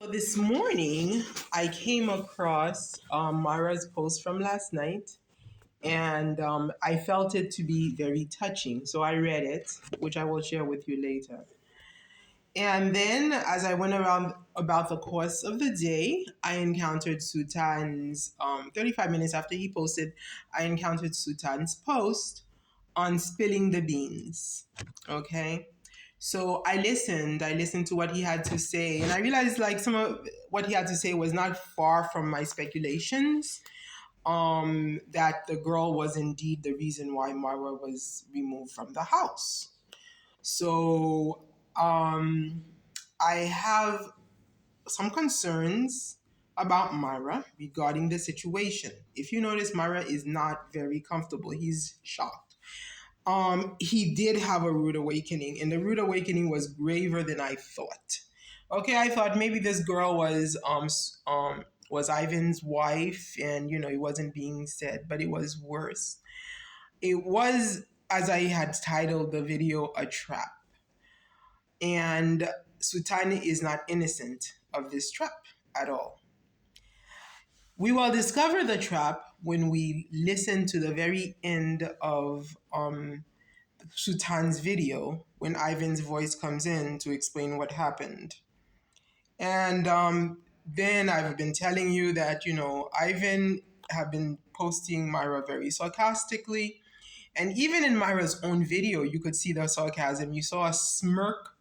This morning, I came across Mara's post from last night, and I felt it to be very touching. So I read it, which I will share with you later. And then, as I went around about the course of the day, I encountered Sultan's 35 minutes after he posted, I encountered Sultan's post on spilling the beans. Okay. So I listened to what he had to say, and I realized like some of what he had to say was not far from my speculations. That the girl was indeed the reason why Marwa was removed from the house. So um, I have some concerns about Myra regarding the situation. If you notice, Myra is not very comfortable. He's shocked. He did have a rude awakening, and the rude awakening was graver than I thought. Okay, I thought maybe this girl was Ivan's wife, and it wasn't being said, but it was worse. It was, as I had titled the video, a trap, and Sutani is not innocent of this trap at all. We will discover the trap when we listen to the very end of Sultan's video when Ivan's voice comes in to explain what happened. And then I've been telling you that, Ivan have been posting Myra very sarcastically. And even in Myra's own video, you could see the sarcasm. You saw a smirk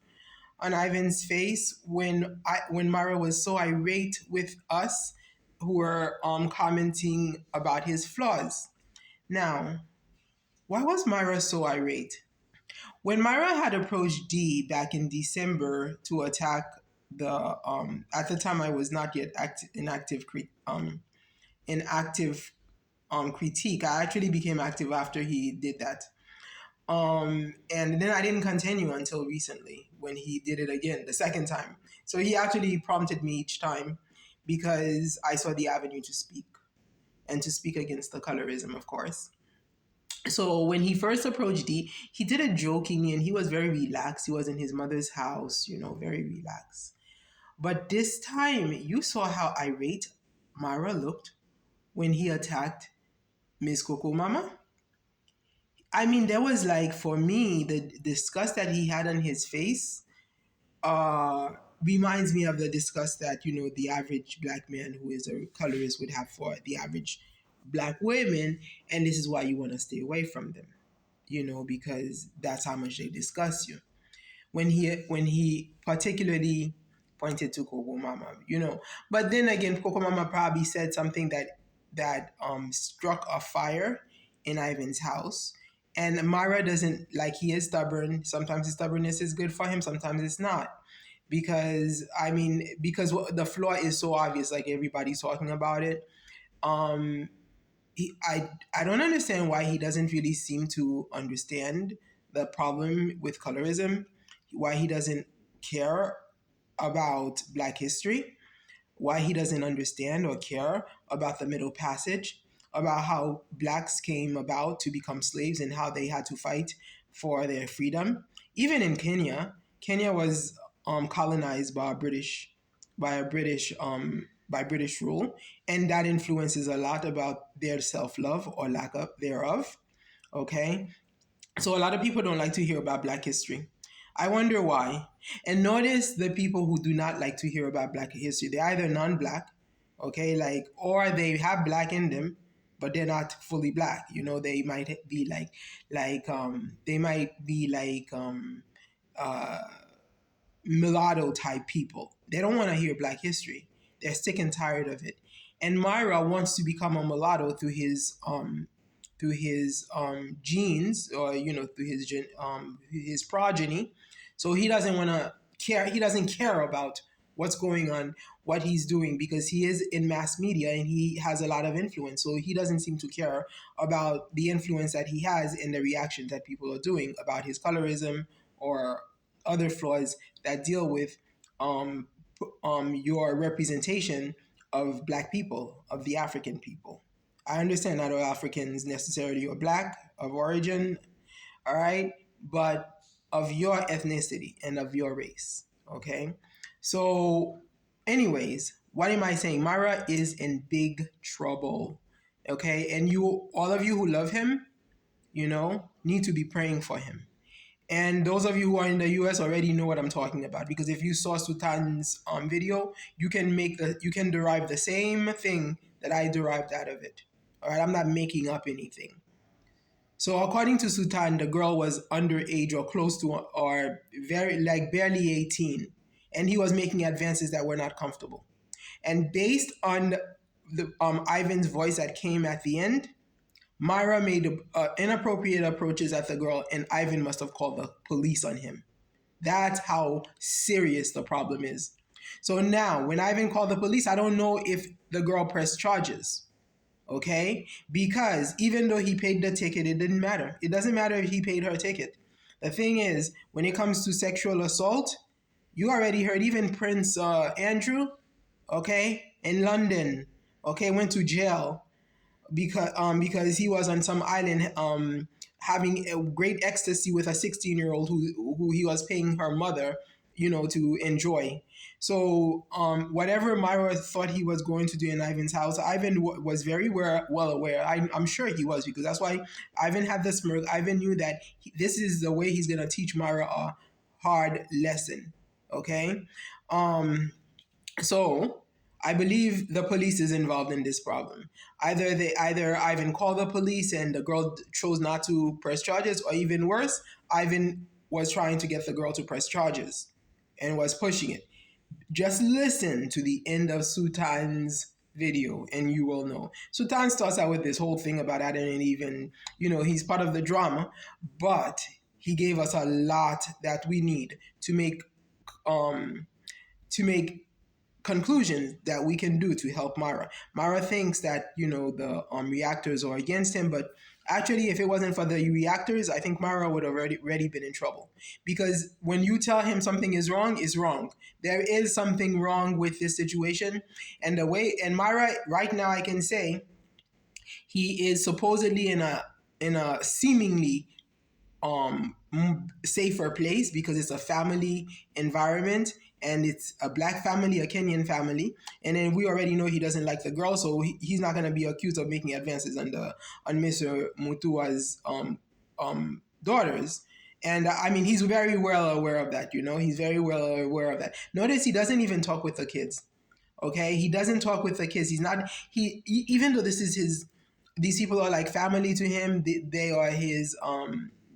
on Ivan's face when Myra was so irate with us who were commenting about his flaws. Now, why was Myra so irate? When Myra had approached D back in December to attack at the time I was not yet in active critique. I actually became active after he did that. And then I didn't continue until recently when he did it again, the second time. So he actually prompted me each time because I saw the avenue to speak and to speak against the colorism, of course. So when he first approached D, he did it jokingly and he was very relaxed. He was in his mother's house, very relaxed. But this time, you saw how irate Mara looked when he attacked Miss Coco Mama. I mean, there was like, for me, the disgust that he had on his face uh, reminds me of the disgust that, the average black man who is a colorist would have for the average black women. And this is why you want to stay away from them, because that's how much they disgust you. When he particularly pointed to Coco Mama. But then again, Coco Mama probably said something that struck a fire in Ivan's house. And Mara doesn't like he is stubborn. Sometimes his stubbornness is good for him, sometimes it's not. Because the flaw is so obvious, like everybody's talking about it. Um I don't understand why he doesn't really seem to understand the problem with colorism, why he doesn't care about Black history, why he doesn't understand or care about the Middle Passage, about how Blacks came about to become slaves and how they had to fight for their freedom. Even in Kenya, Kenya was colonized by a British by British rule, and that influences a lot about their self love or lack of thereof. Okay, so a lot of people don't like to hear about Black history. I wonder why. And notice the people who do not like to hear about Black history. They're either non-Black, okay, or they have Black in them, but they're not fully Black. They might be uh, mulatto type people. They don't want to hear Black history. They're sick and tired of it. And Myra wants to become a mulatto through his genes, or through his progeny. So he doesn't want to care. He doesn't care about what's going on, what he's doing, because he is in mass media and he has a lot of influence. So he doesn't seem to care about the influence that he has in the reactions that people are doing about his colorism or other flaws that deal with um, your representation of Black people, of the African people. I understand not all Africans necessarily are Black of origin, all right, but of your ethnicity and of your race, okay? So, Anyways, what am I saying? Mara is in big trouble. Okay, and you, all of you who love him, need to be praying for him. And those of you who are in the US already know what I'm talking about, because if you saw Sultan's video, you can derive the same thing that I derived out of it. All right, I'm not making up anything. So according to Sultan, the girl was underage or close to, or very like barely 18, and he was making advances that were not comfortable. And based on the Ivan's voice that came at the end, Myra made inappropriate approaches at the girl, and Ivan must have called the police on him. That's how serious the problem is. So now, when Ivan called the police, I don't know if the girl pressed charges. Okay? Because even though he paid the ticket, it didn't matter. It doesn't matter if he paid her ticket. The thing is, when it comes to sexual assault, you already heard even Prince Andrew, okay, in London, okay, went to jail because he was on some island having a great ecstasy with a 16-year-old who he was paying her mother, to enjoy. So whatever Myra thought he was going to do in Ivan's house, Ivan was very well aware. I'm sure he was, because that's why Ivan had the smirk. Ivan knew that this is the way he's going to teach Myra a hard lesson. Okay. So I believe the police is involved in this problem. Either Ivan called the police and the girl chose not to press charges, or even worse, Ivan was trying to get the girl to press charges and was pushing it. Just listen to the end of Sultan's video and you will know. Sultan starts out with this whole thing about Adam and Eve, and he's part of the drama, but he gave us a lot that we need to make um to make conclusions that we can do to help Mara. Mara thinks that the reactors are against him, but actually, if it wasn't for the reactors, I think Mara would have already been in trouble. Because when you tell him something is wrong, is wrong. There is something wrong with this situation, and Mara right now, I can say he is supposedly in a seemingly safer place, because it's a family environment, and it's a black family, a Kenyan family, and then we already know he doesn't like the girl, so he's not going to be accused of making advances on Mr. Mutua's daughters. And I mean, he's very well aware of that. He's very well aware of that. Notice he doesn't even talk with the kids. Okay, he doesn't talk with the kids. He's not. Even though this is his, these people are like family to him. They are his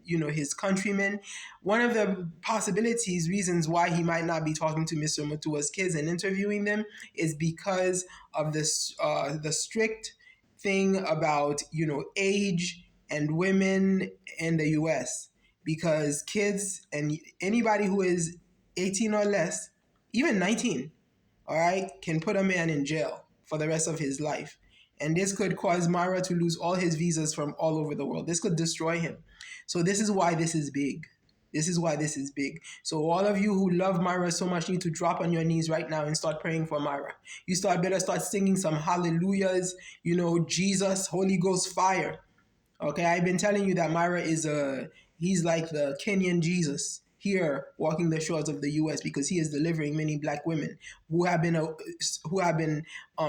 his countrymen. One of the possibilities, reasons why he might not be talking to Mr. Mutua's kids and interviewing them, is because of this the strict thing about age and women in the U.S. Because kids and anybody who is 18 or less, even 19, all right, can put a man in jail for the rest of his life. And this could cause Mara to lose all his visas from all over the world. This could destroy him. So this is why this is big. This is why this is big. So all of you who love Myra so much need to drop on your knees right now and start praying for Myra. You better start singing some hallelujahs, Jesus, Holy Ghost fire. Okay, I've been telling you that Myra he's like the Kenyan Jesus here walking the shores of the U.S., because he is delivering many black women who have been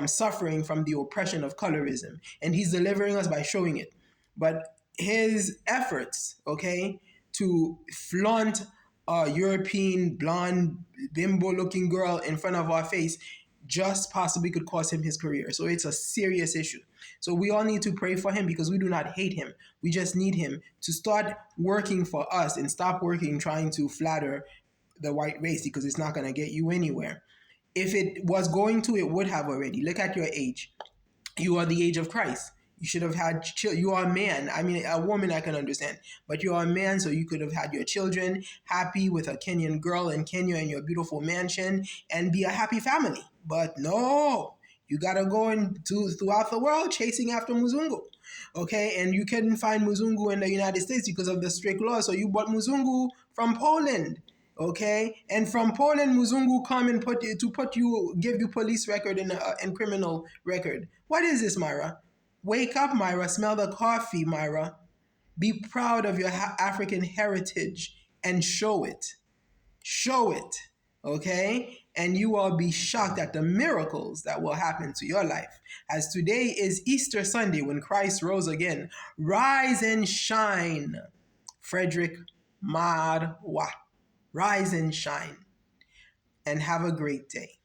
suffering from the oppression of colorism, and he's delivering us by showing it. But his efforts, okay, to flaunt a European blonde bimbo-looking girl in front of our face just possibly could cost him his career. So it's a serious issue. So we all need to pray for him, because we do not hate him. We just need him to start working for us and stop working trying to flatter the white race, because it's not going to get you anywhere. If it was going to, it would have already. Look at your age. You are the age of Christ. You should have had you are a man. I mean, a woman I can understand, but you are a man, so you could have had your children happy with a Kenyan girl in Kenya in your beautiful mansion and be a happy family. But no, you gotta go throughout the world chasing after Muzungu. Okay, and you couldn't find Muzungu in the United States because of the strict law, so you bought Muzungu from Poland. Okay, and from Poland, Muzungu come and give you police record and criminal record. What is this, Myra? Wake up, Myra. Smell the coffee, Myra. Be proud of your African heritage and show it. Show it. Okay? and you will be shocked at the miracles that will happen to your life. As today is Easter Sunday when Christ rose again, rise and shine, Frederick Marwa. Rise and shine, and have a great day.